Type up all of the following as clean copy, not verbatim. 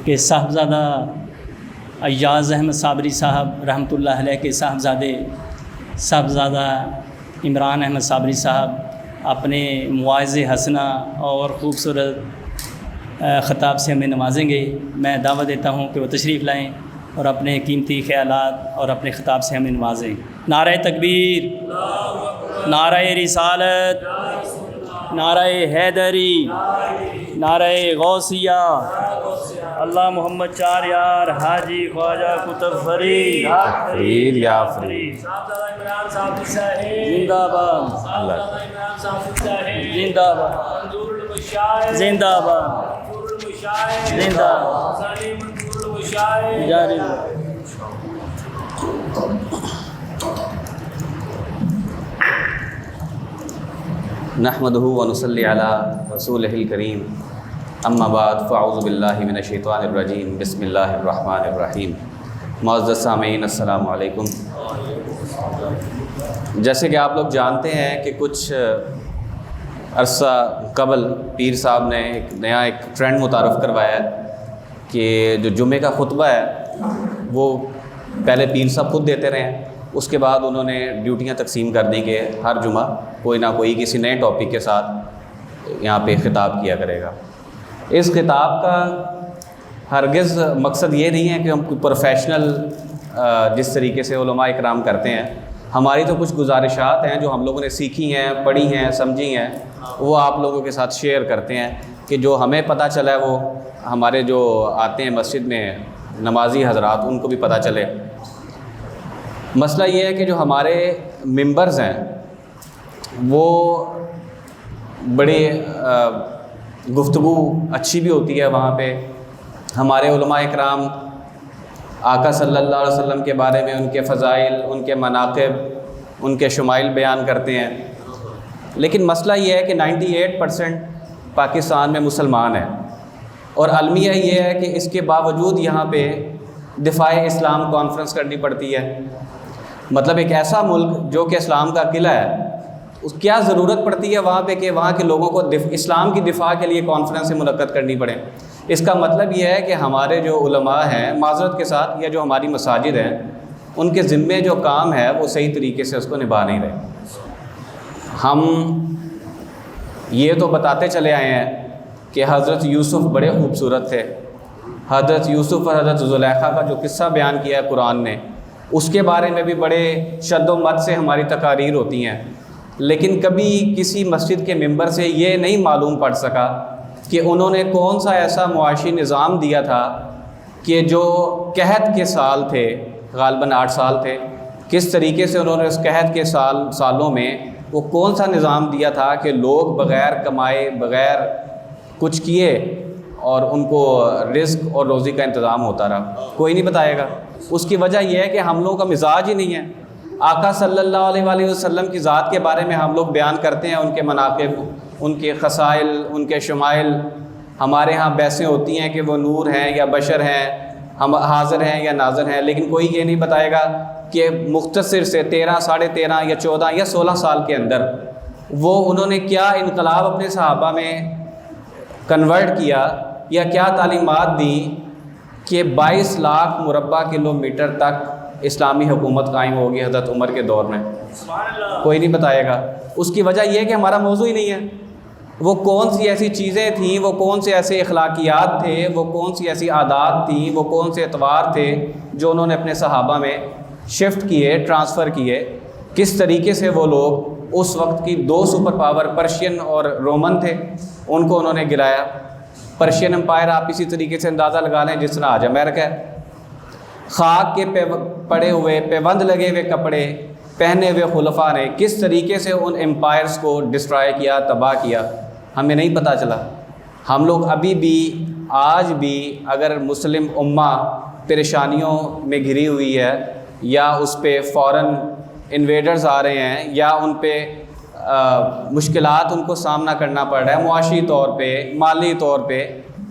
کہ صاحبزادہ ایاز احمد صابری صاحب رحمۃ اللہ علیہ کے صاحبزادہ عمران احمد صابری صاحب اپنے مواعظ حسنہ اور خوبصورت خطاب سے ہمیں نوازیں گے۔ میں دعوت دیتا ہوں کہ وہ تشریف لائیں اور اپنے قیمتی خیالات اور اپنے خطاب سے ہمیں نوازیں۔ نعرہ تکبیر، نعرہ رسالت، نعرہ حیدری، نعرہ غوثیہ، اللہ محمد چار یار، حاجی خواجہ کتب فرید یا فرید، زندہ باد، زندہ باد، زندہ باد، زندہ جاری۔ نحمدہ ونصلی علی رسولہ الکریم، اما بعد فاعوذ باللہ من الشیطان الرجیم، بسم اللہ الرحمن الرحیم۔ معزز سامعین، السلام علیکم۔ جیسے کہ آپ لوگ جانتے ہیں کہ کچھ عرصہ قبل پیر صاحب نے ایک ٹرینڈ متعارف کروایا ہے کہ جو جمعے کا خطبہ ہے وہ پہلے پیر صاحب خود دیتے رہے ہیں، اس کے بعد انہوں نے ڈیوٹیاں تقسیم کر دیں کہ ہر جمعہ کوئی نہ کوئی کسی نئے ٹاپک کے ساتھ یہاں پہ خطاب کیا کرے گا۔ اس خطاب کا ہرگز مقصد یہ نہیں ہے کہ ہم کوئی پروفیشنل جس طریقے سے علماء اکرام کرتے ہیں، ہماری تو کچھ گزارشات ہیں جو ہم لوگوں نے سیکھی ہیں، پڑھی ہیں، سمجھی ہیں، وہ آپ لوگوں کے ساتھ شیئر کرتے ہیں کہ جو ہمیں پتہ چلا ہے وہ ہمارے جو آتے ہیں مسجد میں نمازی حضرات ان کو بھی پتہ چلے۔ مسئلہ یہ ہے کہ جو ہمارے ممبرز ہیں وہ بڑی گفتگو اچھی بھی ہوتی ہے، وہاں پہ ہمارے علماء اکرام آقا صلی اللہ علیہ وسلم کے بارے میں ان کے فضائل، ان کے مناقب، ان کے شمائل بیان کرتے ہیں، لیکن مسئلہ یہ ہے کہ 98% پاکستان میں مسلمان ہیں، اور المیہ یہ ہے کہ اس کے باوجود یہاں پہ دفاع اسلام کانفرنس کرنی پڑتی ہے۔ مطلب ایک ایسا ملک جو کہ اسلام کا قلعہ ہے، اس کیا ضرورت پڑتی ہے وہاں پہ کہ وہاں کے لوگوں کو اسلام کی دفاع کے لیے کانفرنسیں منعقد کرنی پڑیں۔ اس کا مطلب یہ ہے کہ ہمارے جو علماء ہیں معذرت کے ساتھ، یا جو ہماری مساجد ہیں، ان کے ذمے جو کام ہے وہ صحیح طریقے سے اس کو نبھا نہیں رہے۔ ہم یہ تو بتاتے چلے آئے ہیں کہ حضرت یوسف بڑے خوبصورت تھے، حضرت یوسف اور حضرت زلیخا کا جو قصہ بیان کیا ہے قرآن نے، اس کے بارے میں بھی بڑے شد و مد سے ہماری تقاریر ہوتی ہیں، لیکن کبھی کسی مسجد کے ممبر سے یہ نہیں معلوم پڑ سکا کہ انہوں نے کون سا ایسا معاشی نظام دیا تھا کہ جو قحط کے سال تھے، غالباً 8 سال تھے، کس طریقے سے انہوں نے اس قحط کے سالوں میں وہ کون سا نظام دیا تھا کہ لوگ بغیر کمائے، بغیر کچھ کیے اور ان کو رزق اور روزی کا انتظام ہوتا رہا۔ کوئی نہیں بتائے گا۔ اس کی وجہ یہ ہے کہ ہم لوگوں کا مزاج ہی نہیں ہے۔ آقا صلی اللہ علیہ وآلہ وسلم کی ذات کے بارے میں ہم لوگ بیان کرتے ہیں، ان کے مناقب، ان کے خصائل، ان کے شمائل۔ ہمارے ہاں بحثیں ہوتی ہیں کہ وہ نور ہیں یا بشر ہیں، ہم حاضر ہیں یا ناظر ہیں، لیکن کوئی یہ نہیں بتائے گا کہ مختصر سے 13، 13.5 یا 14 یا 16 سال کے اندر وہ انہوں نے کیا انقلاب اپنے صحابہ میں کنورٹ کیا، یا کیا تعلیمات دی کہ 22 لاکھ مربع کلومیٹر تک اسلامی حکومت قائم ہوگی حضرت عمر کے دور میں۔ کوئی نہیں بتائے گا۔ اس کی وجہ یہ ہے کہ ہمارا موضوع ہی نہیں ہے۔ وہ کون سی ایسی چیزیں تھیں، وہ کون سے ایسے اخلاقیات تھے، وہ کون سی ایسی عادات تھیں، وہ کون سے اطوار تھے جو انہوں نے اپنے صحابہ میں شفٹ کیے، ٹرانسفر کیے، کس طریقے سے وہ لوگ اس وقت کی 2 سپر پاور پرشین اور رومن تھے، ان کو انہوں نے گرایا۔ پرشین امپائر آپ اسی طریقے سے اندازہ لگا لیں جس طرح آج امریکہ ہے۔ خاک کے پڑے ہوئے، پیوند لگے ہوئے کپڑے پہنے ہوئے خلفاء نے کس طریقے سے ان امپائرز کو ڈسٹرائے کیا، تباہ کیا، ہمیں نہیں پتہ چلا۔ ہم لوگ ابھی بھی، آج بھی اگر مسلم امہ پریشانیوں میں گھری ہوئی ہے، یا اس پہ فوراً انویڈرز آ رہے ہیں، یا ان پہ مشکلات ان کو سامنا کرنا پڑ رہا ہے معاشی طور پہ، مالی طور پہ،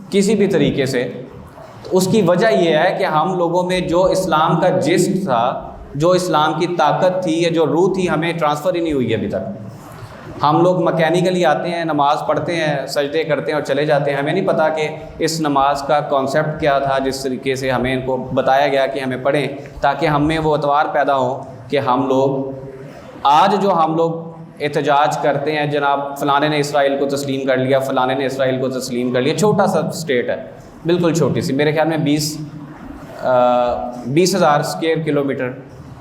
کسی بھی طریقے سے، اس کی وجہ یہ ہے کہ ہم لوگوں میں جو اسلام کا جسم تھا، جو اسلام کی طاقت تھی یا جو روح تھی، ہمیں ٹرانسفر ہی نہیں ہوئی ابھی تک۔ ہم لوگ مکینیکلی آتے ہیں، نماز پڑھتے ہیں، سجدے کرتے ہیں اور چلے جاتے ہیں. ہمیں نہیں پتہ کہ اس نماز کا کانسیپٹ کیا تھا جس طریقے سے ہمیں ان کو بتایا گیا کہ ہمیں پڑھیں، تاکہ ہم میں وہ اعتبار پیدا ہو کہ ہم لوگ آج جو ہم لوگ احتجاج کرتے ہیں جناب فلانے نے اسرائیل کو تسلیم کر لیا، فلانے نے اسرائیل کو تسلیم کر لیا. چھوٹا سا اسٹیٹ ہے، بالکل چھوٹی سی، میرے خیال میں 20,000 اسکوائر کلومیٹر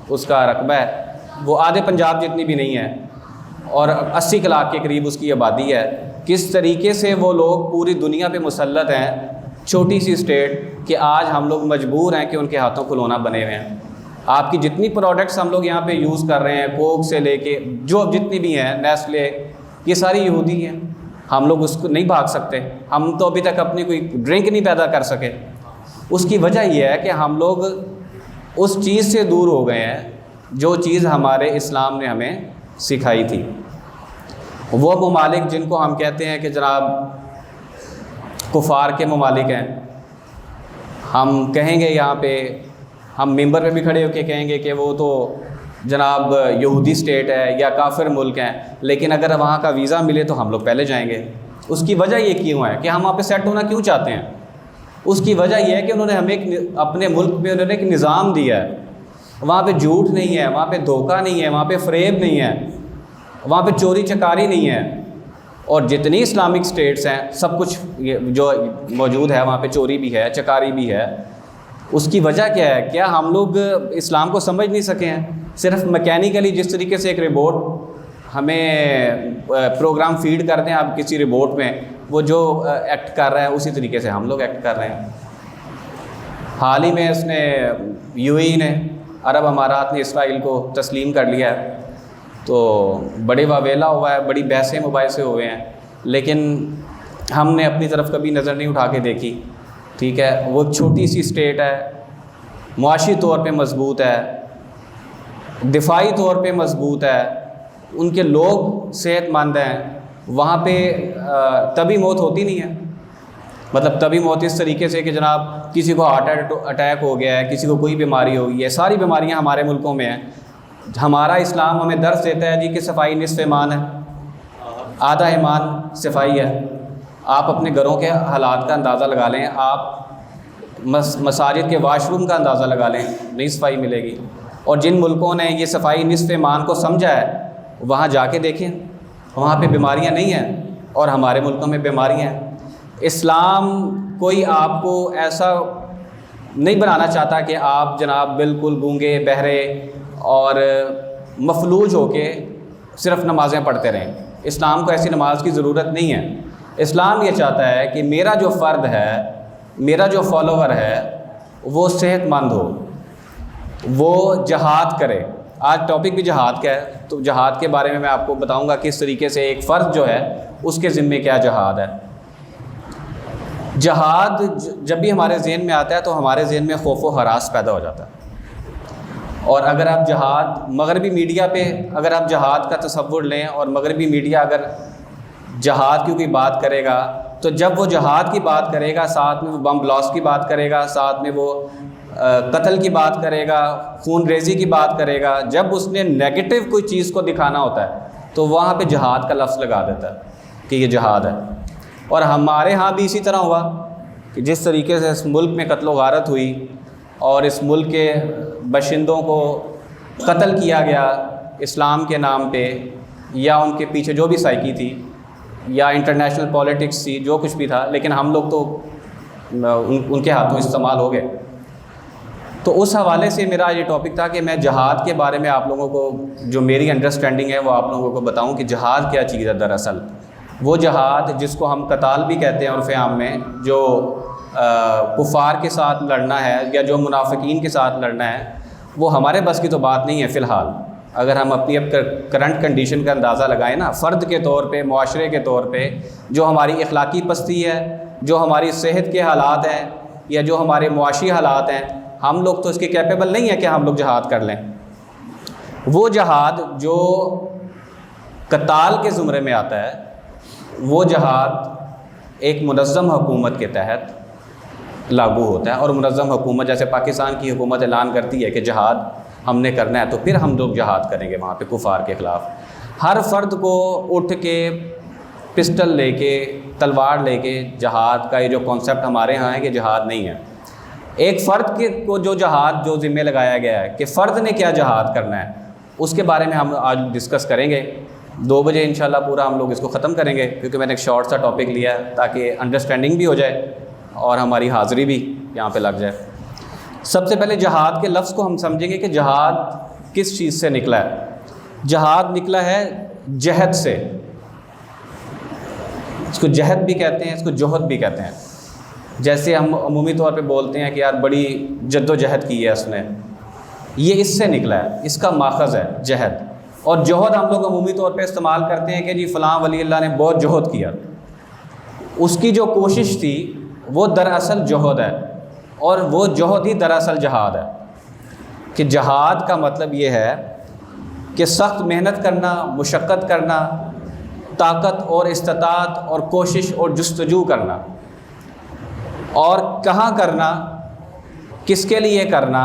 اس کا رقبہ ہے. وہ آدھے پنجاب جتنی بھی نہیں ہے اور 80 لاکھ کے قریب اس کی آبادی ہے. کس طریقے سے وہ لوگ پوری دنیا پہ مسلط ہیں، چھوٹی سی اسٹیٹ، کہ آج ہم لوگ مجبور ہیں کہ ان کے ہاتھوں کھلونا بنے ہوئے ہیں. آپ کی جتنی پروڈکٹس ہم لوگ یہاں پہ یوز کر رہے ہیں، کوک سے لے کے جو جتنی بھی ہیں، نیسلے، یہ ساری یہودی ہیں. ہم لوگ اس کو نہیں بھاگ سکتے. ہم تو ابھی تک اپنی کوئی ڈرنک نہیں پیدا کر سکے. اس کی وجہ یہ ہے کہ ہم لوگ اس چیز سے دور ہو گئے ہیں جو چیز ہمارے اسلام نے ہمیں سکھائی تھی. وہ ممالک جن کو ہم کہتے ہیں کہ جناب کفار کے ممالک ہیں، ہم کہیں گے یہاں پہ، ہم ممبر پہ بھی کھڑے ہو کے کہیں گے کہ وہ تو جناب یہودی اسٹیٹ ہے یا کافر ملک ہیں، لیکن اگر وہاں کا ویزا ملے تو ہم لوگ پہلے جائیں گے. اس کی وجہ یہ کیوں ہے کہ ہم وہاں پہ سیٹ ہونا کیوں چاہتے ہیں؟ اس کی وجہ یہ ہے کہ انہوں نے ہمیں اپنے ملک میں انہوں نے ایک نظام دیا ہے. وہاں پہ جھوٹ نہیں ہے، وہاں پہ دھوکہ نہیں ہے، وہاں پہ فریب نہیں ہے، وہاں پہ چوری چکاری نہیں ہے. اور جتنی اسلامک سٹیٹس ہیں سب کچھ جو موجود ہے وہاں پہ چوری بھی ہے، چکاری بھی ہے. اس کی وجہ کیا ہے؟ کیا ہم لوگ اسلام کو سمجھ نہیں سکے ہیں؟ صرف میکینیکلی جس طریقے سے ایک روبوٹ ہمیں پروگرام فیڈ کرتے ہیں آپ کسی روبوٹ میں، وہ جو ایکٹ کر رہا ہے اسی طریقے سے ہم لوگ ایکٹ کر رہے ہیں. حال ہی میں اس نے UAE نے، عرب امارات نے اسرائیل کو تسلیم کر لیا ہے. تو بڑے واویلا ہوا ہے، بڑی بحثیں مباحثے ہوئے ہیں، لیکن ہم نے اپنی طرف کبھی نظر نہیں اٹھا کے دیکھی. ٹھیک ہے، وہ چھوٹی سی اسٹیٹ ہے، معاشی طور پہ مضبوط ہے، دفاعی طور پہ مضبوط ہے، ان کے لوگ صحت مند ہیں. وہاں پہ طبی موت ہوتی نہیں ہے. مطلب طبی موت اس طریقے سے کہ جناب کسی کو ہارٹ اٹیک ہو گیا ہے، کسی کو کوئی بیماری ہو گئی ہے. ساری بیماریاں ہمارے ملکوں میں ہیں. ہمارا اسلام ہمیں درس دیتا ہے جی کہ صفائی نصف ایمان ہے، آدھا ایمان صفائی ہے. آپ اپنے گھروں کے حالات کا اندازہ لگا لیں، آپ مساجد کے واش روم کا اندازہ لگا لیں، نہیں صفائی ملے گی. اور جن ملکوں نے یہ صفائی نصف ایمان کو سمجھا ہے وہاں جا کے دیکھیں، وہاں پہ بیماریاں نہیں ہیں اور ہمارے ملکوں میں بیماریاں ہیں. اسلام کوئی آپ کو ایسا نہیں بنانا چاہتا کہ آپ جناب بالکل گونگے بہرے اور مفلوج ہو کے صرف نمازیں پڑھتے رہیں. اسلام کو ایسی نماز کی ضرورت نہیں ہے. اسلام یہ چاہتا ہے کہ میرا جو فرد ہے، میرا جو فالوور ہے، وہ صحت مند ہو، وہ جہاد کرے. آج ٹاپک بھی جہاد کا ہے، تو جہاد کے بارے میں آپ کو بتاؤں گا کس طریقے سے ایک فرد جو ہے اس کے ذمے کیا جہاد ہے. جہاد جب بھی ہمارے ذہن میں آتا ہے تو ہمارے ذہن میں خوف و ہراس پیدا ہو جاتا ہے. اور اگر آپ جہاد مغربی میڈیا پہ اگر آپ جہاد کا تصور لیں، اور مغربی میڈیا اگر جہاد کی کوئی بات کرے گا تو جب وہ جہاد کی بات کرے گا ساتھ میں وہ بم بلاسٹ کی بات کرے گا، ساتھ میں وہ قتل کی بات کرے گا، خون ریزی کی بات کرے گا. جب اس نے نیگیٹو کوئی چیز کو دکھانا ہوتا ہے تو وہاں پہ جہاد کا لفظ لگا دیتا ہے کہ یہ جہاد ہے. اور ہمارے ہاں بھی اسی طرح ہوا کہ جس طریقے سے اس ملک میں قتل و غارت ہوئی اور اس ملک کے باشندوں کو قتل کیا گیا اسلام کے نام پہ، یا ان کے پیچھے جو بھی سائیکی تھی یا انٹرنیشنل پولیٹکس تھی، جو کچھ بھی تھا، لیکن ہم لوگ تو ان کے ہاتھوں استعمال ہو گئے. تو اس حوالے سے میرا یہ ٹاپک تھا کہ میں جہاد کے بارے میں آپ لوگوں کو جو میری انڈرسٹینڈنگ ہے وہ آپ لوگوں کو بتاؤں کہ جہاد کیا چیز ہے. دراصل وہ جہاد جس کو ہم قتال بھی کہتے ہیں عرف عام میں، جو کفار کے ساتھ لڑنا ہے یا جو منافقین کے ساتھ لڑنا ہے، وہ ہمارے بس کی تو بات نہیں ہے فی الحال. اگر ہم اپنی اب کرنٹ کنڈیشن کا اندازہ لگائیں نا، فرد کے طور پہ، معاشرے کے طور پہ، جو ہماری اخلاقی پستی ہے، جو ہماری صحت کے حالات ہیں یا جو ہمارے معاشی حالات ہیں، ہم لوگ تو اس کے کیپیبل نہیں ہیں کہ ہم لوگ جہاد کر لیں. وہ جہاد جو قتال کے زمرے میں آتا ہے، وہ جہاد ایک منظم حکومت کے تحت لاگو ہوتا ہے. اور منظم حکومت جیسے پاکستان کی حکومت اعلان کرتی ہے کہ جہاد ہم نے کرنا ہے، تو پھر ہم لوگ جہاد کریں گے وہاں پہ کفار کے خلاف. ہر فرد کو اٹھ کے پسٹل لے کے تلوار لے کے جہاد کا یہ جو کانسیپٹ ہمارے ہاں ہے کہ جہاد نہیں ہے. ایک فرد کو جو جہاد جو ذمہ لگایا گیا ہے کہ فرد نے کیا جہاد کرنا ہے, اس کے بارے میں ہم آج ڈسکس کریں گے. 2 بجے انشاءاللہ پورا ہم لوگ اس کو ختم کریں گے, کیونکہ میں نے ایک شارٹ سا ٹاپک لیا ہے تاکہ انڈرسٹینڈنگ بھی ہو جائے اور ہماری حاضری بھی یہاں پہ لگ جائے. سب سے پہلے جہاد کے لفظ کو ہم سمجھیں گے کہ جہاد کس چیز سے نکلا ہے. جہاد نکلا ہے جہد سے. اس کو جہد بھی کہتے ہیں, اس کو جوہد بھی کہتے ہیں. جیسے ہم عمومی طور پہ بولتے ہیں کہ یار بڑی جد و جہد کی ہے اس نے, یہ اس سے نکلا ہے, اس کا ماخذ ہے جہد. اور جوہد ہم لوگ عمومی طور پہ استعمال کرتے ہیں کہ جی فلاں ولی اللہ نے بہت جوہد کیا, اس کی جو کوشش تھی وہ دراصل جوہد ہے, اور وہ جوہد ہی دراصل جہاد ہے. کہ جہاد کا مطلب یہ ہے کہ سخت محنت کرنا, مشقت کرنا, طاقت اور استطاعت اور کوشش اور جستجو کرنا, اور کہاں کرنا, کس کے لیے کرنا,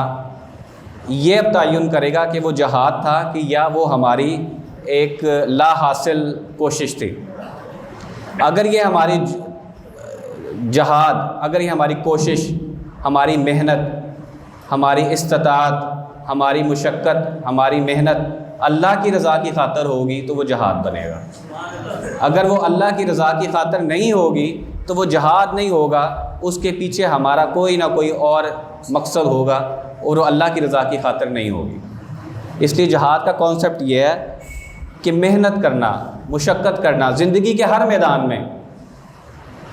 یہ اب تعین کرے گا کہ وہ جہاد تھا کہ یا وہ ہماری ایک لا حاصل کوشش تھی. اگر یہ ہماری جہاد, اگر یہ ہماری کوشش, ہماری محنت, ہماری استطاعت, ہماری مشقت, ہماری محنت اللہ کی رضا کی خاطر ہوگی تو وہ جہاد بنے گا. اگر وہ اللہ کی رضا کی خاطر نہیں ہوگی تو وہ جہاد نہیں ہوگا, اس کے پیچھے ہمارا کوئی نہ کوئی اور مقصد ہوگا اور وہ اللہ کی رضا کی خاطر نہیں ہوگی. اس لیے جہاد کا کانسیپٹ یہ ہے کہ محنت کرنا, مشقت کرنا زندگی کے ہر میدان میں,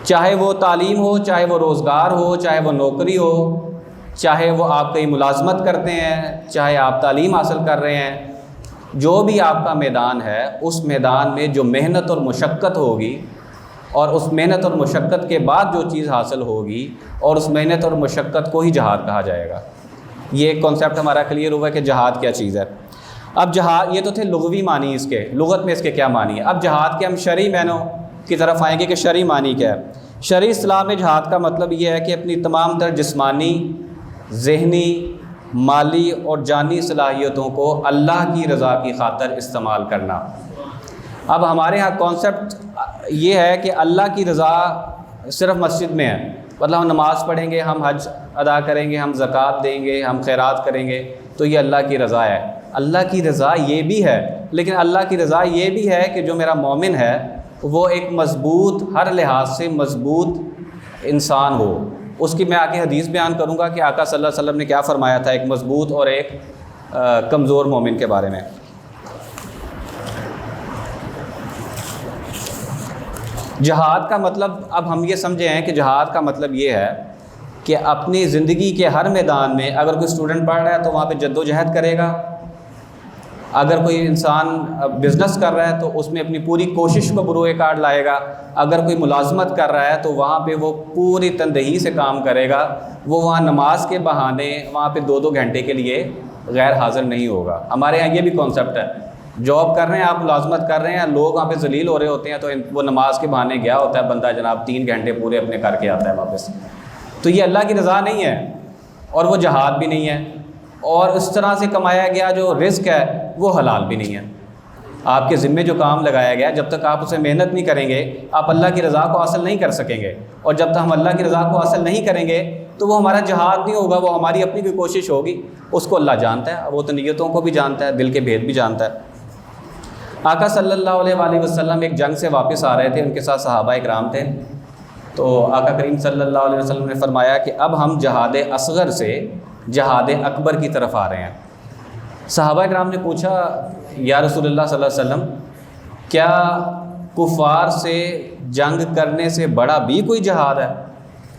چاہے وہ تعلیم ہو, چاہے وہ روزگار ہو, چاہے وہ نوکری ہو, چاہے وہ آپ کہیں ملازمت کرتے ہیں, چاہے آپ تعلیم حاصل کر رہے ہیں, جو بھی آپ کا میدان ہے اس میدان میں جو محنت اور مشقت ہوگی اور اس محنت اور مشقت کے بعد جو چیز حاصل ہوگی اور اس محنت اور مشقت کو ہی جہاد کہا جائے گا. یہ ایک کانسیپٹ ہمارا کلیئر ہوا کہ جہاد کیا چیز ہے. اب جہاد, یہ تو تھے لغوی معنی اس کے, لغت میں اس کے کیا معنی ہے. اب جہاد کے ہم شرعی معنوں کی طرف آئیں گے کہ شرعی معنی کیا ہے. شرعی اصطلاح میں جہاد کا مطلب یہ ہے کہ اپنی تمام تر جسمانی, ذہنی, مالی اور جانی صلاحیتوں کو اللہ کی رضا کی خاطر استعمال کرنا. اب ہمارے ہاں کانسیپٹ یہ ہے کہ اللہ کی رضا صرف مسجد میں ہے, مطلب ہم نماز پڑھیں گے, ہم حج ادا کریں گے, ہم زکوٰۃ دیں گے, ہم خیرات کریں گے تو یہ اللہ کی رضا ہے. اللہ کی رضا یہ بھی ہے, لیکن اللہ کی رضا یہ بھی ہے کہ جو میرا مومن ہے وہ ایک مضبوط, ہر لحاظ سے مضبوط انسان ہو. اس کی میں آگے حدیث بیان کروں گا کہ آقا صلی اللہ علیہ وسلم نے کیا فرمایا تھا ایک مضبوط اور ایک کمزور مومن کے بارے میں. جہاد کا مطلب اب ہم یہ سمجھے ہیں کہ جہاد کا مطلب یہ ہے کہ اپنی زندگی کے ہر میدان میں اگر کوئی اسٹوڈنٹ پڑھ رہا ہے تو وہاں پہ جد و جہد کرے گا, اگر کوئی انسان بزنس کر رہا ہے تو اس میں اپنی پوری کوشش کو بروئے کار لائے گا, اگر کوئی ملازمت کر رہا ہے تو وہاں پہ وہ پوری تندہی سے کام کرے گا, وہ وہاں نماز کے بہانے وہاں پہ 2-2 گھنٹے کے لیے غیر حاضر نہیں ہوگا. ہمارے یہاں یہ بھی کانسیپٹ ہے, جاب کر رہے ہیں آپ, ملازمت کر رہے ہیں, لوگ وہاں پہ ذلیل ہو رہے ہوتے ہیں تو وہ نماز کے بہانے گیا ہوتا ہے بندہ جناب, 3 گھنٹے پورے اپنے کر کے آتا ہے واپس. تو یہ اللہ کی رضا نہیں ہے اور وہ جہاد بھی نہیں ہے, اور اس طرح سے کمایا گیا جو رزق ہے وہ حلال بھی نہیں ہے. آپ کے ذمے جو کام لگایا گیا جب تک آپ اسے محنت نہیں کریں گے آپ اللہ کی رضا کو حاصل نہیں کر سکیں گے, اور جب تک ہم اللہ کی رضا کو حاصل نہیں کریں گے تو وہ ہمارا جہاد نہیں ہوگا, وہ ہماری اپنی کوئی کوشش ہوگی. اس کو اللہ جانتا ہے, وہ تو نیتوں کو بھی جانتا ہے, دل کے بھید بھی جانتا ہے. آقا صلی اللہ علیہ وآلہ وسلم ایک جنگ سے واپس آ رہے تھے, ان کے ساتھ صحابہ اکرام تھے. تو آقا کریم صلی اللہ علیہ وسلم نے فرمایا کہ اب ہم جہاد اصغر سے جہاد اکبر کی طرف آ رہے ہیں. صحابہ اکرام نے پوچھا یا رسول اللہ صلی اللہ علیہ وسلم, کیا کفار سے جنگ کرنے سے بڑا بھی کوئی جہاد ہے؟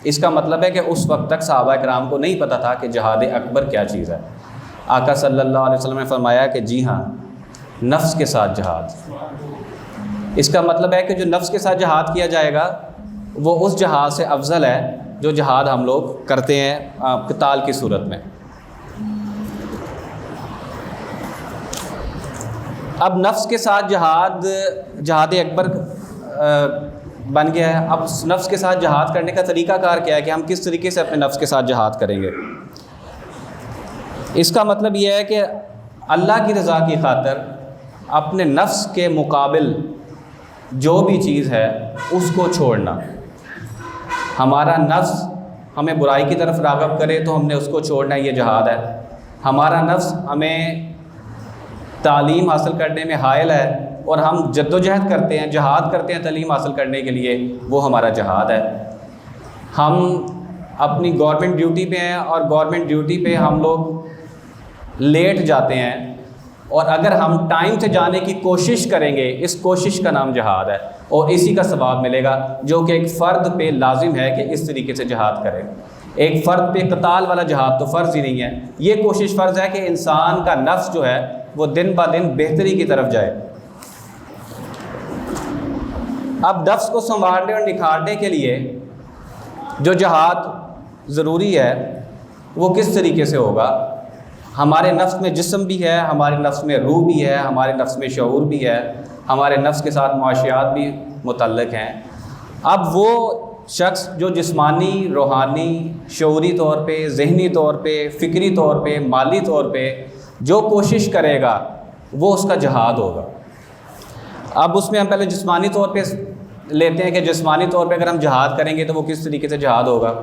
اس کا مطلب ہے کہ اس وقت تک صحابہ اکرام کو نہیں پتہ تھا کہ جہاد اکبر کیا چیز ہے. آقا صلی اللہ علیہ وسلم نے فرمایا کہ جی ہاں, نفس کے ساتھ جہاد. اس کا مطلب ہے کہ جو نفس کے ساتھ جہاد کیا جائے گا وہ اس جہاد سے افضل ہے جو جہاد ہم لوگ کرتے ہیں قتال کی صورت میں. اب نفس کے ساتھ جہاد اکبر بن گیا ہے. اب نفس کے ساتھ جہاد کرنے کا طریقہ کار کیا ہے کہ ہم کس طریقے سے اپنے نفس کے ساتھ جہاد کریں گے. اس کا مطلب یہ ہے کہ اللہ کی رضا کی خاطر اپنے نفس کے مقابل جو بھی چیز ہے اس کو چھوڑنا. ہمارا نفس ہمیں برائی کی طرف راغب کرے تو ہم نے اس کو چھوڑنا، یہ جہاد ہے. ہمارا نفس ہمیں تعلیم حاصل کرنے میں حائل ہے اور ہم جد و جہد کرتے ہیں، جہاد کرتے ہیں تعلیم حاصل کرنے کے لیے، وہ ہمارا جہاد ہے. ہم اپنی گورنمنٹ ڈیوٹی پہ ہیں اور گورنمنٹ ڈیوٹی پہ ہم لوگ لیٹ جاتے ہیں، اور اگر ہم ٹائم سے جانے کی کوشش کریں گے، اس کوشش کا نام جہاد ہے، اور اسی کا ثواب ملے گا، جو کہ ایک فرد پہ لازم ہے کہ اس طریقے سے جہاد کرے. ایک فرد پہ قتال والا جہاد تو فرض ہی نہیں ہے، یہ کوشش فرض ہے کہ انسان کا نفس جو ہے وہ دن بہ دن بہتری کی طرف جائے. اب نفس کو سنوارنے اور نکھارنے کے لیے جو جہاد ضروری ہے وہ کس طریقے سے ہوگا؟ ہمارے نفس میں جسم بھی ہے، ہمارے نفس میں روح بھی ہے، ہمارے نفس میں شعور بھی ہے، ہمارے نفس کے ساتھ معاشیات بھی متعلق ہیں. اب وہ شخص جو جسمانی، روحانی، شعوری طور پہ، ذہنی طور پہ، فکری طور پہ، مالی طور پہ جو کوشش کرے گا وہ اس کا جہاد ہوگا. اب اس میں ہم پہلے جسمانی طور پہ لیتے ہیں کہ جسمانی طور پہ اگر ہم جہاد کریں گے تو وہ کس طریقے سے جہاد ہوگا.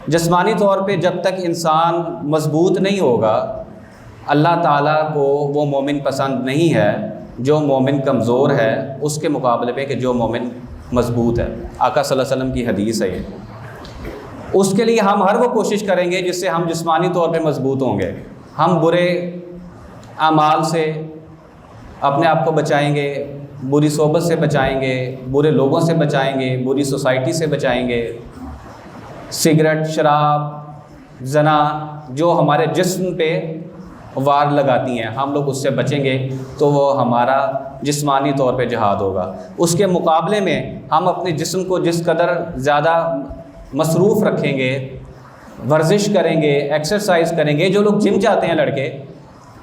جسمانی طور پہ جب تک انسان مضبوط نہیں ہوگا، اللہ تعالیٰ کو وہ مومن پسند نہیں ہے جو مومن کمزور ہے اس کے مقابلے پہ کہ جو مومن مضبوط ہے. آقا صلی اللہ علیہ وسلم کی حدیث ہے یہ. اس کے لیے ہم ہر وہ کوشش کریں گے جس سے ہم جسمانی طور پہ مضبوط ہوں گے. ہم برے اعمال سے اپنے آپ کو بچائیں گے، بری صحبت سے بچائیں گے، برے لوگوں سے بچائیں گے، بری سوسائٹی سے بچائیں گے. سگریٹ، شراب، زنا جو ہمارے جسم پہ وار لگاتی ہیں، ہم لوگ اس سے بچیں گے تو وہ ہمارا جسمانی طور پہ جہاد ہوگا. اس کے مقابلے میں ہم اپنے جسم کو جس قدر زیادہ مصروف رکھیں گے، ورزش کریں گے، ایکسرسائز کریں گے. جو لوگ جم جاتے ہیں لڑکے،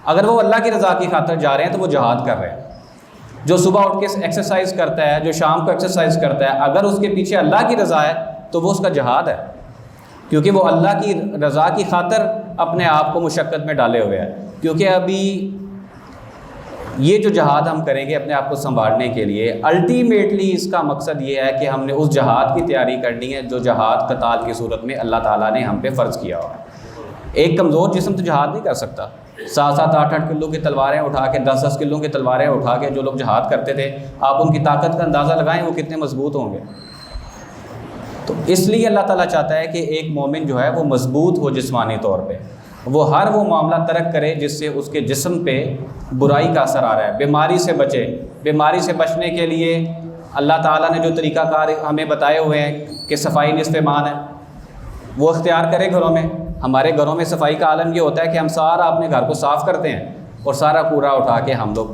اگر وہ اللہ کی رضا کی خاطر جا رہے ہیں تو وہ جہاد کر رہے ہیں. جو صبح اٹھ کے ایکسرسائز کرتا ہے، جو شام کو ایکسرسائز کرتا ہے، اگر اس کے پیچھے اللہ کی رضا ہے تو وہ اس کا جہاد ہے، کیونکہ وہ اللہ کی رضا کی خاطر اپنے آپ کو مشقت میں ڈالے ہوئے ہیں. کیونکہ ابھی یہ جو جہاد ہم کریں گے اپنے آپ کو سنبھالنے کے لیے، الٹیمیٹلی اس کا مقصد یہ ہے کہ ہم نے اس جہاد کی تیاری کرنی ہے جو جہاد قتال کی صورت میں اللہ تعالیٰ نے ہم پہ فرض کیا ہوا ہے. ایک کمزور جسم تو جہاد نہیں کر سکتا. 7-7 8-8 کلو کی تلواریں اٹھا کے، 10-10 کلو کی تلواریں اٹھا کے جو لوگ جہاد کرتے تھے، آپ ان کی طاقت کا اندازہ لگائیں وہ کتنے مضبوط ہوں گے. تو اس لیے اللہ تعالیٰ چاہتا ہے کہ ایک مومن جو ہے وہ مضبوط ہو جسمانی طور پہ، وہ ہر وہ معاملہ ترک کرے جس سے اس کے جسم پہ برائی کا اثر آ رہا ہے. بیماری سے بچے. بیماری سے بچنے کے لیے اللہ تعالیٰ نے جو طریقہ کار ہمیں بتائے ہوئے ہیں کہ صفائی نصف ایمان ہے، وہ اختیار کرے گھروں میں. ہمارے گھروں میں صفائی کا عالم یہ ہوتا ہے کہ ہم سارا اپنے گھر کو صاف کرتے ہیں اور سارا کوڑا اٹھا کے ہم لوگ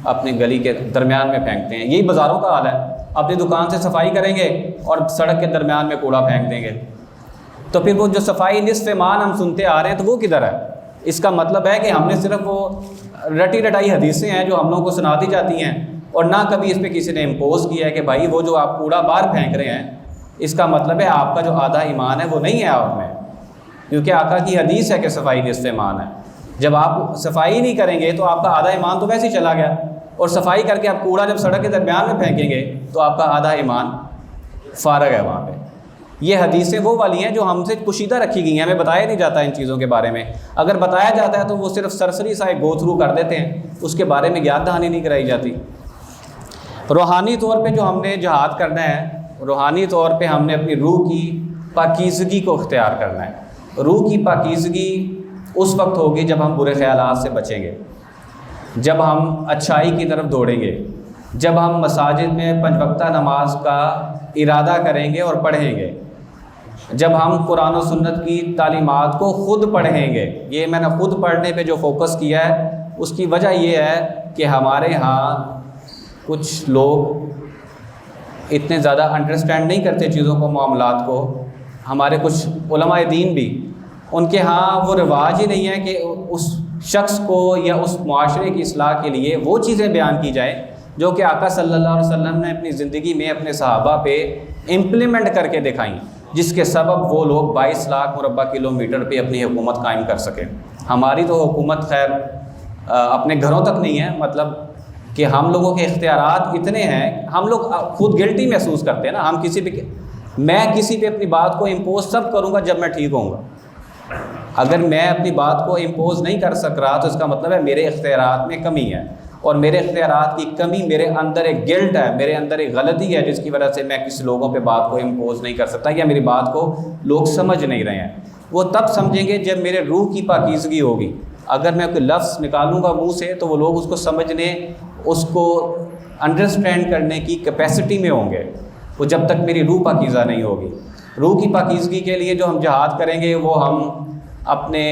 اپنے گلی کے درمیان میں پھینکتے ہیں. یہی بازاروں کا حال ہے. اپنی دکان سے صفائی کریں گے اور سڑک کے درمیان میں کوڑا پھینک دیں گے. تو پھر وہ جو صفائی نصف ایمان ہم سنتے آ رہے ہیں تو وہ کدھر ہے؟ اس کا مطلب ہے کہ ہم نے صرف وہ رٹی رٹائی حدیثیں ہیں جو ہم لوگوں کو سناتی جاتی ہیں، اور نہ کبھی اس پہ کسی نے امپوز کیا ہے کہ بھائی وہ جو آپ کوڑا باہر پھینک رہے ہیں اس کا مطلب ہے آپ کا جو آدھا ایمان ہے وہ نہیں ہے آپ میں، کیونکہ آقا کی حدیث ہے کہ صفائی نصف ایمان ہے. جب آپ صفائی نہیں کریں گے تو آپ کا آدھا ایمان تو ویسے ہی چلا گیا، اور صفائی کر کے آپ کوڑا جب سڑک کے درمیان میں پھینکیں گے تو آپ کا آدھا ایمان فارغ ہے وہاں پہ. یہ حدیثیں وہ والی ہیں جو ہم سے پوشیدہ رکھی گئی ہیں، ہمیں بتایا نہیں جاتا ان چیزوں کے بارے میں. اگر بتایا جاتا ہے تو وہ صرف سرسری سا ایک گو تھرو کر دیتے ہیں، اس کے بارے میں یاد دہانی نہیں کرائی جاتی. روحانی طور پہ جو ہم نے جہاد کرنا ہے، روحانی طور پہ ہم نے اپنی روح کی پاکیزگی کو اختیار کرنا ہے. روح کی پاکیزگی اس وقت ہوگی جب ہم برے خیالات سے بچیں گے، جب ہم اچھائی کی طرف دوڑیں گے، جب ہم مساجد میں 5 وقتہ نماز کا ارادہ کریں گے اور پڑھیں گے، جب ہم قرآن و سنت کی تعلیمات کو خود پڑھیں گے. یہ میں نے خود پڑھنے پہ جو فوکس کیا ہے اس کی وجہ یہ ہے کہ ہمارے ہاں کچھ لوگ اتنے زیادہ انڈرسٹینڈ نہیں کرتے چیزوں کو، معاملات کو. ہمارے کچھ علماء دین بھی، ان کے ہاں وہ رواج ہی نہیں ہے کہ اس شخص کو یا اس معاشرے کی اصلاح کے لیے وہ چیزیں بیان کی جائیں جو کہ آقا صلی اللہ علیہ وسلم نے اپنی زندگی میں اپنے صحابہ پہ امپلیمنٹ کر کے دکھائیں، جس کے سبب وہ لوگ 22 لاکھ مربع کلومیٹر پہ اپنی حکومت قائم کر سکیں. ہماری تو حکومت خیر اپنے گھروں تک نہیں ہے، مطلب کہ ہم لوگوں کے اختیارات اتنے ہیں، ہم لوگ خود گلٹی محسوس کرتے ہیں نا، ہم میں کسی پہ اپنی بات کو امپوز تب کروں گا جب میں ٹھیک ہوں گا۔ اگر میں اپنی بات کو امپوز نہیں کر سک رہا تو اس کا مطلب ہے میرے اختیارات میں کمی ہے، اور میرے اختیارات کی کمی میرے اندر ایک گلٹ ہے، میرے اندر ایک غلطی ہے، جس کی وجہ سے میں کسی لوگوں پہ بات کو امپوز نہیں کر سکتا، یا میری بات کو لوگ سمجھ نہیں رہے ہیں۔ وہ تب سمجھیں گے جب میرے روح کی پاکیزگی ہوگی۔ اگر میں کوئی لفظ نکالوں گا منہ سے تو وہ لوگ اس کو سمجھنے، اس کو انڈرسٹینڈ کرنے کی کیپیسٹی میں ہوں گے، وہ جب تک میری روح پاکیزہ نہیں ہوگی۔ روح کی پاکیزگی کے لیے جو ہم جہاد کریں گے وہ ہم اپنے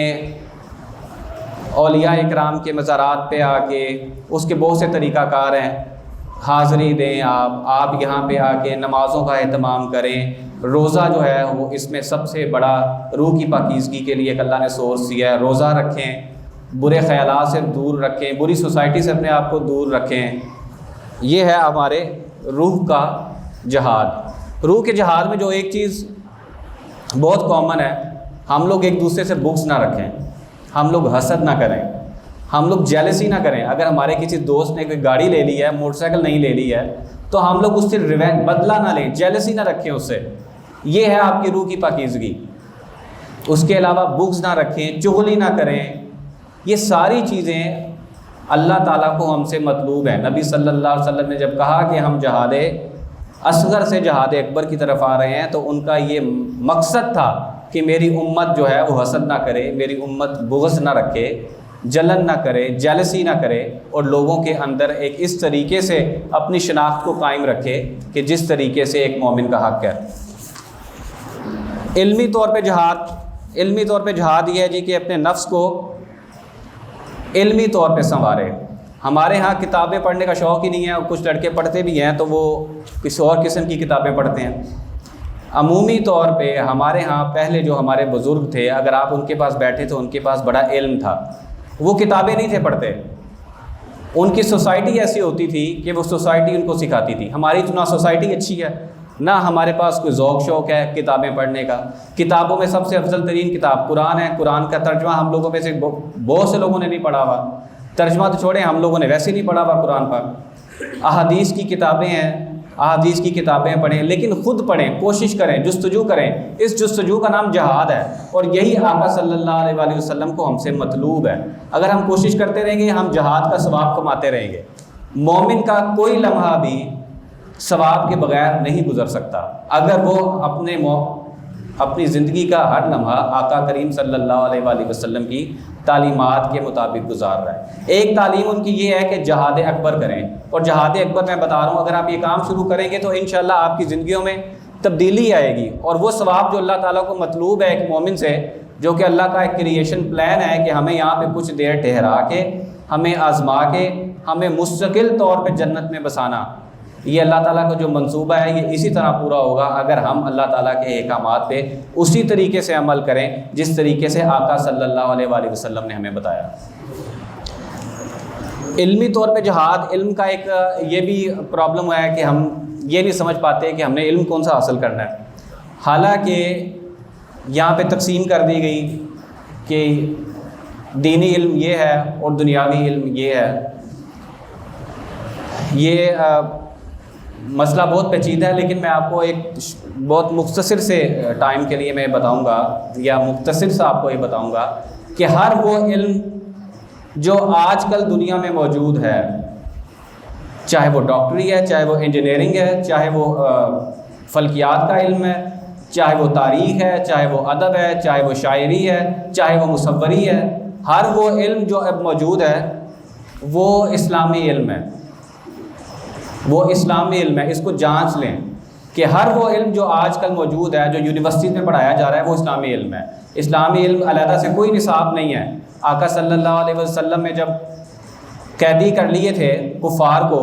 اولیاء اکرام کے مزارات پہ آ کے، اس کے بہت سے طریقہ کار ہیں، حاضری دیں، آپ یہاں پہ آ کے نمازوں کا اہتمام کریں۔ روزہ جو ہے وہ اس میں سب سے بڑا روح کی پاکیزگی کے لیے ایک اللہ نے سورس دیا ہے۔ روزہ رکھیں، برے خیالات سے دور رکھیں، بری سوسائٹی سے اپنے آپ کو دور رکھیں۔ یہ ہے ہمارے روح کا جہاد۔ روح کے جہاد میں جو ایک چیز بہت کامن ہے، ہم لوگ ایک دوسرے سے بغض نہ رکھیں، ہم لوگ حسد نہ کریں، ہم لوگ جیلسی نہ کریں۔ اگر ہمارے کسی دوست نے کوئی گاڑی لے لی ہے، موٹر سائیکل نہیں لے لی ہے، تو ہم لوگ اس سے بدلہ نہ لیں، جیلسی نہ رکھیں اس سے۔ یہ ہے آپ کی روح کی پاکیزگی۔ اس کے علاوہ بغض نہ رکھیں، چغلی نہ کریں۔ یہ ساری چیزیں اللہ تعالیٰ کو ہم سے مطلوب ہیں۔ نبی صلی اللہ علیہ وسلم نے جب کہا کہ ہم جہاد اصغر سے جہاد اکبر کی طرف آ رہے ہیں، تو ان کا یہ مقصد تھا کہ میری امت جو ہے وہ حسد نہ کرے، میری امت بغض نہ رکھے، جلن نہ کرے، جیلسی نہ کرے، اور لوگوں کے اندر ایک اس طریقے سے اپنی شناخت کو قائم رکھے کہ جس طریقے سے ایک مومن کا حق ہے۔ علمی طور پہ جہاد یہ ہے جی کہ اپنے نفس کو علمی طور پہ سنوارے۔ ہمارے ہاں کتابیں پڑھنے کا شوق ہی نہیں ہے، اور کچھ لڑکے پڑھتے بھی ہیں تو وہ کسی اور قسم کی کتابیں پڑھتے ہیں۔ عمومی طور پہ ہمارے ہاں پہلے جو ہمارے بزرگ تھے، اگر آپ ان کے پاس بیٹھے تو ان کے پاس بڑا علم تھا، وہ کتابیں نہیں تھے پڑھتے۔ ان کی سوسائٹی ایسی ہوتی تھی کہ وہ سوسائٹی ان کو سکھاتی تھی۔ ہماری تو نہ سوسائٹی اچھی ہے، نہ ہمارے پاس کوئی ذوق شوق ہے کتابیں پڑھنے کا۔ کتابوں میں سب سے افضل ترین کتاب قرآن ہے۔ قرآن کا ترجمہ ہم لوگوں میں سے بہت سے لوگوں نے نہیں پڑھا ہوا، ترجمہ تو چھوڑیں، ہم لوگوں نے ویسے نہیں پڑھا ہوا قرآن پاک۔ احادیث کی کتابیں ہیں، احادیث کی کتابیں پڑھیں، لیکن خود پڑھیں، کوشش کریں، جستجو کریں۔ اس جستجو کا نام جہاد ہے، اور یہی آقا صلی اللہ علیہ وآلہ وسلم کو ہم سے مطلوب ہے۔ اگر ہم کوشش کرتے رہیں گے، ہم جہاد کا ثواب کماتے رہیں گے۔ مومن کا کوئی لمحہ بھی ثواب کے بغیر نہیں گزر سکتا اگر وہ اپنی زندگی کا ہر لمحہ آقا کریم صلی اللہ علیہ وآلہ وسلم کی تعلیمات کے مطابق گزار رہا ہے۔ ایک تعلیم ان کی یہ ہے کہ جہاد اکبر کریں، اور جہاد اکبر میں بتا رہا ہوں، اگر آپ یہ کام شروع کریں گے تو انشاءاللہ آپ کی زندگیوں میں تبدیلی آئے گی، اور وہ ثواب جو اللہ تعالیٰ کو مطلوب ہے ایک مومن سے، جو کہ اللہ کا ایک کریشن پلان ہے کہ ہمیں یہاں پہ کچھ دیر ٹھہرا کے، ہمیں آزما کے، ہمیں مستقل طور پہ جنت میں بسانا، یہ اللہ تعالیٰ کا جو منصوبہ ہے یہ اسی طرح پورا ہوگا اگر ہم اللہ تعالیٰ کے احکامات پہ اسی طریقے سے عمل کریں جس طریقے سے آقا صلی اللہ علیہ وآلہ وسلم نے ہمیں بتایا۔ علمی طور پہ جہاد، علم کا ایک یہ بھی پرابلم ہے کہ ہم یہ نہیں سمجھ پاتے کہ ہم نے علم کون سا حاصل کرنا ہے۔ حالانکہ یہاں پہ تقسیم کر دی گئی کہ دینی علم یہ ہے اور دنیاوی علم یہ ہے۔ یہ مسئلہ بہت پیچیدہ ہے، لیکن میں آپ کو ایک بہت مختصر سے ٹائم کے لیے میں بتاؤں گا، یا مختصر سے آپ کو یہ بتاؤں گا کہ ہر وہ علم جو آج کل دنیا میں موجود ہے، چاہے وہ ڈاکٹری ہے، چاہے وہ انجینئرنگ ہے، چاہے وہ فلکیات کا علم ہے، چاہے وہ تاریخ ہے، چاہے وہ ادب ہے، چاہے وہ شاعری ہے، چاہے وہ مصوری ہے، ہر وہ علم جو اب موجود ہے وہ اسلامی علم ہے، وہ اسلامی علم ہے۔ اس کو جانچ لیں کہ ہر وہ علم جو آج کل موجود ہے، جو یونیورسٹی میں پڑھایا جا رہا ہے، وہ اسلامی علم ہے۔ اسلامی علم علیحدہ سے کوئی نصاب نہیں ہے۔ آقا صلی اللہ علیہ وسلم نے جب قیدی کر لیے تھے کفار کو،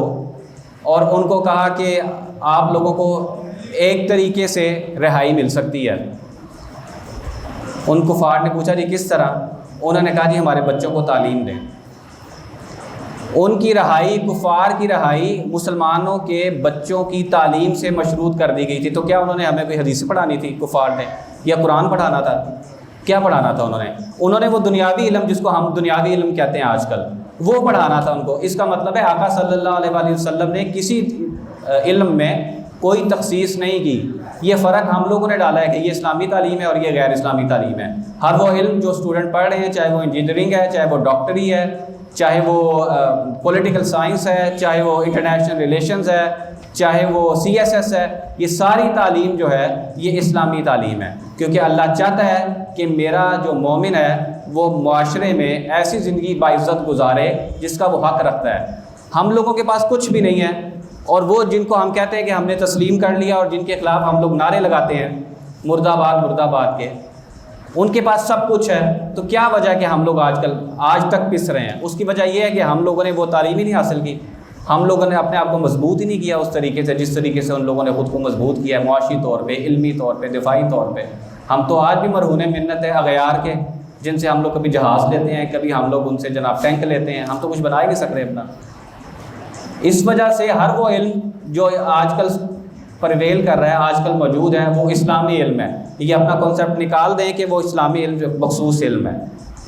اور ان کو کہا کہ آپ لوگوں کو ایک طریقے سے رہائی مل سکتی ہے، ان کفار نے پوچھا جی کس طرح؟ انہوں نے کہا جی ہمارے بچوں کو تعلیم دیں۔ ان کی رہائی، کفار کی رہائی مسلمانوں کے بچوں کی تعلیم سے مشروط کر دی گئی تھی۔ تو کیا انہوں نے ہمیں کوئی حدیث پڑھانی تھی کفار نے، یا قرآن پڑھانا تھا؟ کیا پڑھانا تھا انہوں نے وہ دنیاوی علم جس کو ہم دنیاوی علم کہتے ہیں آج کل، وہ پڑھانا تھا ان کو۔ اس کا مطلب ہے آقا صلی اللہ علیہ وآلہ وسلم نے کسی علم میں کوئی تخصیص نہیں کی۔ یہ فرق ہم لوگوں نے ڈالا ہے کہ یہ اسلامی تعلیم ہے اور یہ غیر اسلامی تعلیم ہے۔ ہر وہ علم جو اسٹوڈنٹ پڑھ رہے ہیں، چاہے وہ انجینئرنگ ہے، چاہے وہ ڈاکٹری ہے، چاہے وہ پولیٹیکل سائنس ہے، چاہے وہ انٹرنیشنل ریلیشنز ہے، چاہے وہ CSS ہے، یہ ساری تعلیم جو ہے یہ اسلامی تعلیم ہے، کیونکہ اللہ چاہتا ہے کہ میرا جو مومن ہے وہ معاشرے میں ایسی زندگی باعزت گزارے جس کا وہ حق رکھتا ہے۔ ہم لوگوں کے پاس کچھ بھی نہیں ہے، اور وہ جن کو ہم کہتے ہیں کہ ہم نے تسلیم کر لیا اور جن کے خلاف ہم لوگ نعرے لگاتے ہیں مرد آباد کے، ان کے پاس سب کچھ ہے۔ تو کیا وجہ ہے کہ ہم لوگ آج تک پس رہے ہیں؟ اس کی وجہ یہ ہے کہ ہم لوگوں نے وہ تعلیم ہی نہیں حاصل کی، ہم لوگوں نے اپنے آپ کو مضبوط ہی نہیں کیا اس طریقے سے جس طریقے سے ان لوگوں نے خود کو مضبوط کیا ہے، معاشی طور پہ، علمی طور پہ، دفاعی طور پہ۔ ہم تو آج بھی مرہون منت ہے اغیار کے، جن سے ہم لوگ کبھی جہاز لیتے ہیں، کبھی ہم لوگ ان سے جناب ٹینک لیتے ہیں، ہم تو کچھ بنا ہی نہیں سک رہے اپنا۔ اس وجہ سے ہر وہ علم جو آج کل پرویل کر رہا ہے، آج کل موجود ہے، وہ اسلامی علم ہے۔ یہ اپنا کانسیپٹ نکال دیں کہ وہ اسلامی علم جو مخصوص علم ہے،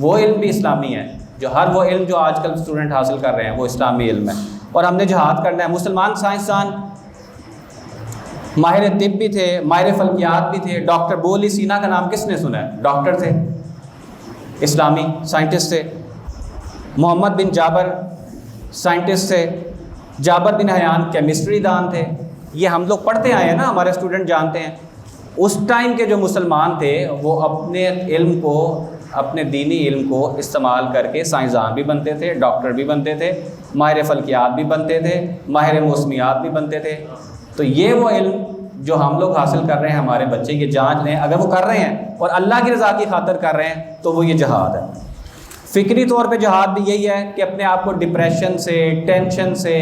وہ علم بھی اسلامی ہے۔ جو ہر وہ علم جو آج کل اسٹوڈنٹ حاصل کر رہے ہیں وہ اسلامی علم ہے، اور ہم نے جہاد کرنا ہے۔ مسلمان سائنسدان ماہر طب بھی تھے، ماہر فلکیات بھی تھے۔ ڈاکٹر بو علی سینا کا نام کس نے سنا ہے؟ ڈاکٹر تھے، اسلامی سائنٹسٹ تھے۔ محمد بن جابر سائنٹسٹ تھے۔ جابر بن حیان کیمسٹری دان تھے۔ یہ ہم لوگ پڑھتے آئے ہیں نا، ہمارے اسٹوڈنٹ جانتے ہیں۔ اس ٹائم کے جو مسلمان تھے وہ اپنے علم کو، اپنے دینی علم کو استعمال کر کے سائنسدان بھی بنتے تھے، ڈاکٹر بھی بنتے تھے، ماہر فلکیات بھی بنتے تھے، ماہر موسمیات بھی بنتے تھے۔ تو یہ وہ علم جو ہم لوگ حاصل کر رہے ہیں، ہمارے بچے یہ جانچ لیں، اگر وہ کر رہے ہیں اور اللہ کی رضا کی خاطر کر رہے ہیں تو وہ یہ جہاد ہے۔ فکری طور پہ جہاد بھی یہی ہے کہ اپنے آپ کو ڈپریشن سے، ٹینشن سے،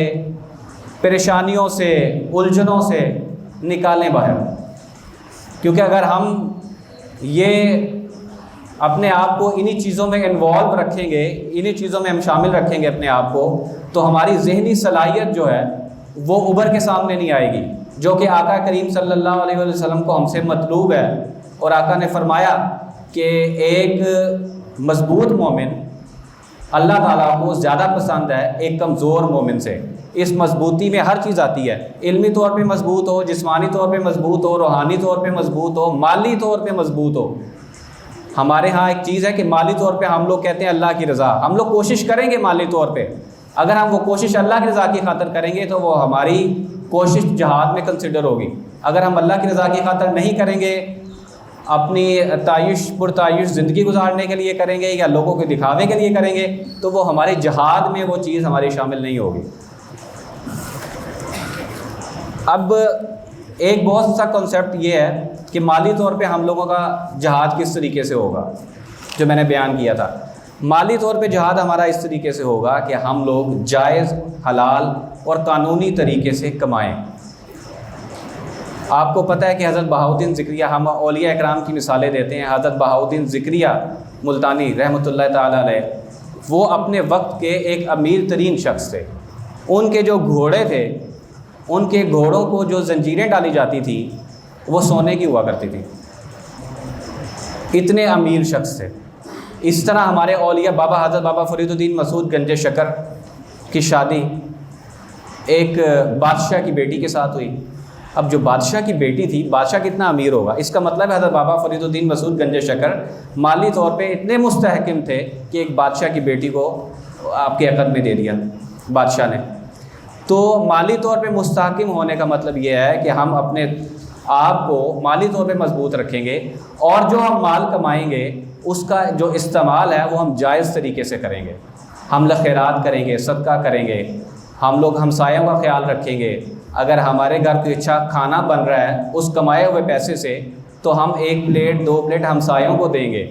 پریشانیوں سے، الجھنوں سے نکالیں باہر۔ کیونکہ اگر ہم یہ اپنے آپ کو انہی چیزوں میں انوالو رکھیں گے، انہی چیزوں میں ہم شامل رکھیں گے اپنے آپ کو، تو ہماری ذہنی صلاحیت جو ہے وہ ابھر کے سامنے نہیں آئے گی، جو کہ آقا کریم صلی اللہ علیہ وسلم کو ہم سے مطلوب ہے۔ اور آقا نے فرمایا کہ ایک مضبوط مومن اللہ تعالیٰ کو زیادہ پسند ہے ایک کمزور مومن سے۔ اس مضبوطی میں ہر چیز آتی ہے، علمی طور پہ مضبوط ہو، جسمانی طور پہ مضبوط ہو، روحانی طور پہ مضبوط ہو، مالی طور پہ مضبوط ہو۔ ہمارے ہاں ایک چیز ہے کہ مالی طور پہ ہم لوگ کہتے ہیں اللہ کی رضا، ہم لوگ کوشش کریں گے مالی طور پہ۔ اگر ہم وہ کوشش اللہ کی رضا کی خاطر کریں گے تو وہ ہماری کوشش جہاد میں کنسیڈر ہوگی۔ اگر ہم اللہ کی رضا کی خاطر نہیں کریں گے، اپنی پرتعیش زندگی گزارنے کے لیے کریں گے یا لوگوں کے دکھاوے کے لیے کریں گے، تو وہ ہمارے جہاد میں وہ چیز ہماری شامل نہیں ہوگی۔ اب ایک بہت سا کنسیپٹ یہ ہے کہ مالی طور پہ ہم لوگوں کا جہاد کس طریقے سے ہوگا، جو میں نے بیان کیا تھا۔ مالی طور پہ جہاد ہمارا اس طریقے سے ہوگا کہ ہم لوگ جائز، حلال اور قانونی طریقے سے کمائیں۔ آپ کو پتہ ہے کہ حضرت بہاؤالدین ذکریہ، ہم اولیاء اکرام کی مثالیں دیتے ہیں۔ حضرت بہاؤالدین ذکریہ ملتانی رحمۃ اللہ تعالیٰ علیہ، وہ اپنے وقت کے ایک امیر ترین شخص تھے۔ ان کے جو گھوڑے تھے، ان کے گھوڑوں کو جو زنجیریں ڈالی جاتی تھیں وہ سونے کی ہوا کرتی تھی، اتنے امیر شخص تھے۔ اس طرح ہمارے اولیاء حضرت بابا فرید الدین مسعود گنج شکر کی شادی ایک بادشاہ کی بیٹی کے ساتھ ہوئی۔ اب جو بادشاہ کی بیٹی تھی، بادشاہ کتنا امیر ہوگا، اس کا مطلب ہے حضرت بابا فرید الدین مسعود گنج شکر مالی طور پہ اتنے مستحکم تھے کہ ایک بادشاہ کی بیٹی کو آپ کے عقد میں دے دیا بادشاہ نے۔ تو مالی طور پہ مستحکم ہونے کا مطلب یہ ہے کہ ہم اپنے آپ کو مالی طور پہ مضبوط رکھیں گے، اور جو ہم مال کمائیں گے اس کا جو استعمال ہے وہ ہم جائز طریقے سے کریں گے۔ ہم خیرات کریں گے، صدقہ کریں گے، ہم لوگ ہمسایوں کا خیال رکھیں گے۔ اگر ہمارے گھر کوئی اچھا کھانا بن رہا ہے اس کمائے ہوئے پیسے سے، تو ہم 1 پلیٹ 2 پلیٹ ہمسایوں کو دیں گے۔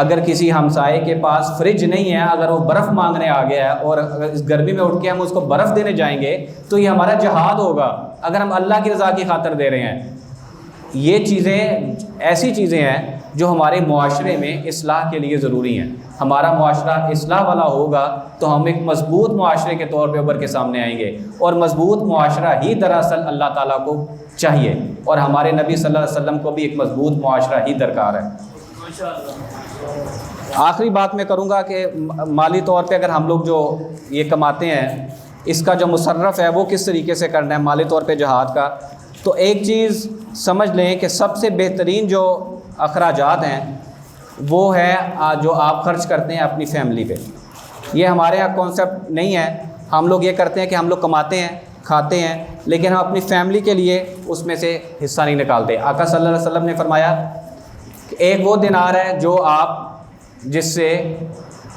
اگر کسی ہمسائے کے پاس فریج نہیں ہے، اگر وہ برف مانگنے آ گیا ہے اور اس گرمی میں اٹھ کے ہم اس کو برف دینے جائیں گے تو یہ ہمارا جہاد ہوگا، اگر ہم اللہ کی رضا کی خاطر دے رہے ہیں۔ یہ چیزیں ایسی چیزیں ہیں جو ہمارے معاشرے میں اصلاح کے لیے ضروری ہیں۔ ہمارا معاشرہ اصلاح والا ہوگا تو ہم ایک مضبوط معاشرے کے طور پہ ابھر کے سامنے آئیں گے، اور مضبوط معاشرہ ہی دراصل اللہ تعالیٰ کو چاہیے، اور ہمارے نبی صلی اللہ علیہ وسلم کو بھی ایک مضبوط معاشرہ ہی درکار ہے۔ آخری بات میں کروں گا کہ مالی طور پہ اگر ہم لوگ جو یہ کماتے ہیں اس کا جو مصرف ہے وہ کس طریقے سے کرنا ہے مالی طور پہ جہاد کا، تو ایک چیز سمجھ لیں کہ سب سے بہترین جو اخراجات ہیں وہ ہے جو آپ خرچ کرتے ہیں اپنی فیملی پہ۔ یہ ہمارے یہاں کانسیپٹ نہیں ہے، ہم لوگ یہ کرتے ہیں کہ ہم لوگ کماتے ہیں کھاتے ہیں لیکن ہم اپنی فیملی کے لیے اس میں سے حصہ نہیں نکالتے۔ آقا صلی اللہ علیہ وسلم نے فرمایا کہ ایک وہ دینار ہے جو جس سے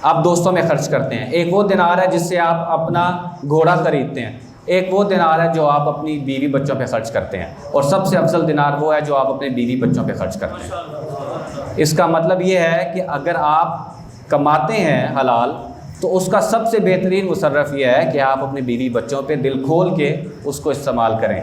آپ دوستوں میں خرچ کرتے ہیں، ایک وہ دینار ہے جس سے آپ اپنا گھوڑا خریدتے ہیں، ایک وہ دینار ہے جو آپ اپنی بیوی بچوں پہ خرچ کرتے ہیں، اور سب سے افضل دینار وہ ہے جو آپ اپنے بیوی بچوں پہ خرچ کرتے ہیں۔ اس کا مطلب یہ ہے کہ اگر آپ کماتے ہیں حلال تو اس کا سب سے بہترین مصرف یہ ہے کہ آپ اپنے بیوی بچوں پہ دل کھول کے اس کو استعمال کریں۔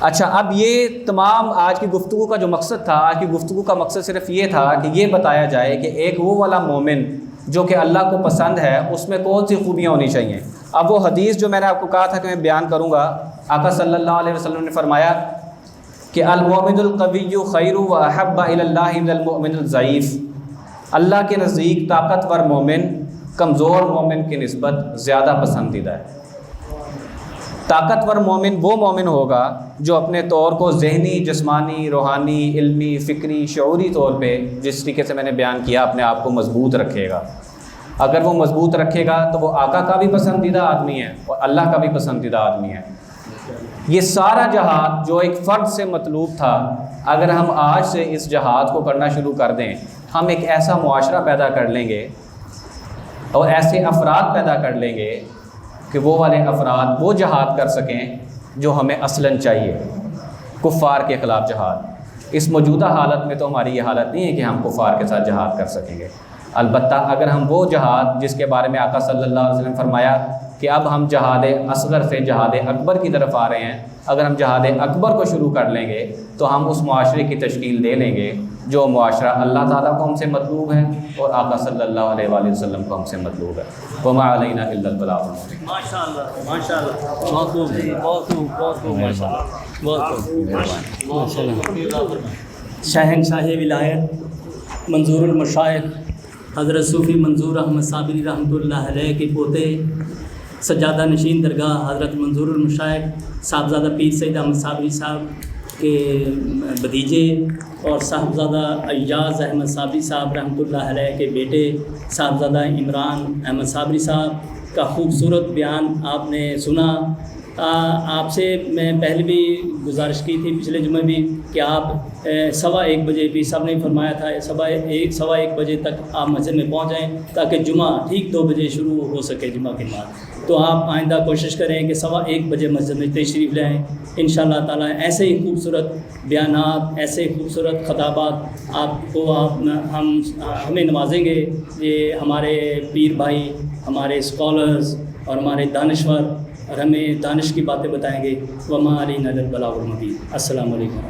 اچھا، اب یہ تمام آج کی گفتگو کا جو مقصد تھا، آج کی گفتگو کا مقصد صرف یہ تھا کہ یہ بتایا جائے کہ ایک وہ والا مومن جو کہ اللہ کو پسند ہے اس میں کون سی خوبیاں ہونی چاہیے۔ اب وہ حدیث جو میں نے آپ کو کہا تھا کہ میں بیان کروں گا، آقا صلی اللہ علیہ وسلم نے فرمایا کہ المؤمن القوی خیر و احب الی اللہ من المؤمن الضعیف، اللہ کے نزدیک طاقتور مومن کمزور مومن کی نسبت زیادہ پسندیدہ ہے۔ طاقتور مومن وہ مومن ہوگا جو اپنے طور کو ذہنی، جسمانی، روحانی، علمی، فکری، شعوری طور پہ جس طریقے سے میں نے بیان کیا اپنے آپ کو مضبوط رکھے گا۔ اگر وہ مضبوط رکھے گا تو وہ آقا کا بھی پسندیدہ آدمی ہے اور اللہ کا بھی پسندیدہ آدمی ہے۔ یہ سارا جہاد جو ایک فرد سے مطلوب تھا، اگر ہم آج سے اس جہاد کو کرنا شروع کر دیں، ہم ایک ایسا معاشرہ پیدا کر لیں گے اور ایسے افراد پیدا کر لیں گے کہ وہ والے افراد وہ جہاد کر سکیں جو ہمیں اصلاً چاہیے، کفار کے خلاف جہاد۔ اس موجودہ حالت میں تو ہماری یہ حالت نہیں ہے کہ ہم کفار کے ساتھ جہاد کر سکیں گے، البتہ اگر ہم وہ جہاد جس کے بارے میں آقا صلی اللہ علیہ وسلم نے فرمایا کہ اب ہم جہاد اصغر سے جہاد اکبر کی طرف آ رہے ہیں، اگر ہم جہاد اکبر کو شروع کر لیں گے تو ہم اس معاشرے کی تشکیل دے لیں گے جو معاشرہ اللہ تعالیٰ کو ہم سے مطلوب ہے اور آقا صلی اللہ علیہ وآلہ وسلم کو ہم سے مطلوب ہے۔ وما علینا الا البلاغ المبین۔ ماشاءاللہ ماشاءاللہ، بہت خوب بہت خوب بہت خوب، ماشاءاللہ بہت خوب ماشاءاللہ۔ شہنشاہ ولایت منظور المشائخ حضرت صوفی منظور احمد صابری رحمۃ اللہ علیہ کے پوتے سجادہ نشین درگاہ حضرت منظور المشائخ صاحبزادہ پیر سید احمد صابری صاحب کے بھتیجے اور صاحبزادہ ایاز احمد صابری صاحب رحمۃ اللہ علیہ کے بیٹے صاحبزادہ عمران احمد صابری صاحب کا خوبصورت بیان آپ نے سنا۔ آپ سے میں پہلے بھی گزارش کی تھی پچھلے جمعے بھی کہ آپ 1:15 بجے بھی صاحب نے فرمایا تھا 1:15 بجے تک آپ مسجد میں پہنچ جائیں تاکہ جمعہ ٹھیک 2 بجے شروع ہو سکے جمعہ کے بعد۔ تو آپ آئندہ کوشش کریں کہ 1:15 بجے مسجد میں تشریف لائیں، انشاءاللہ تعالیٰ ایسے ہی خوبصورت بیانات، ایسے ہی خوبصورت خطابات آپ کو ہمیں نوازیں گے۔ یہ ہمارے پیر بھائی، ہمارے اسکالرز اور ہمارے دانشور اور ہمیں دانش کی باتیں بتائیں گے۔ وما علینا الا البلاغ المبین۔ السلام علیکم۔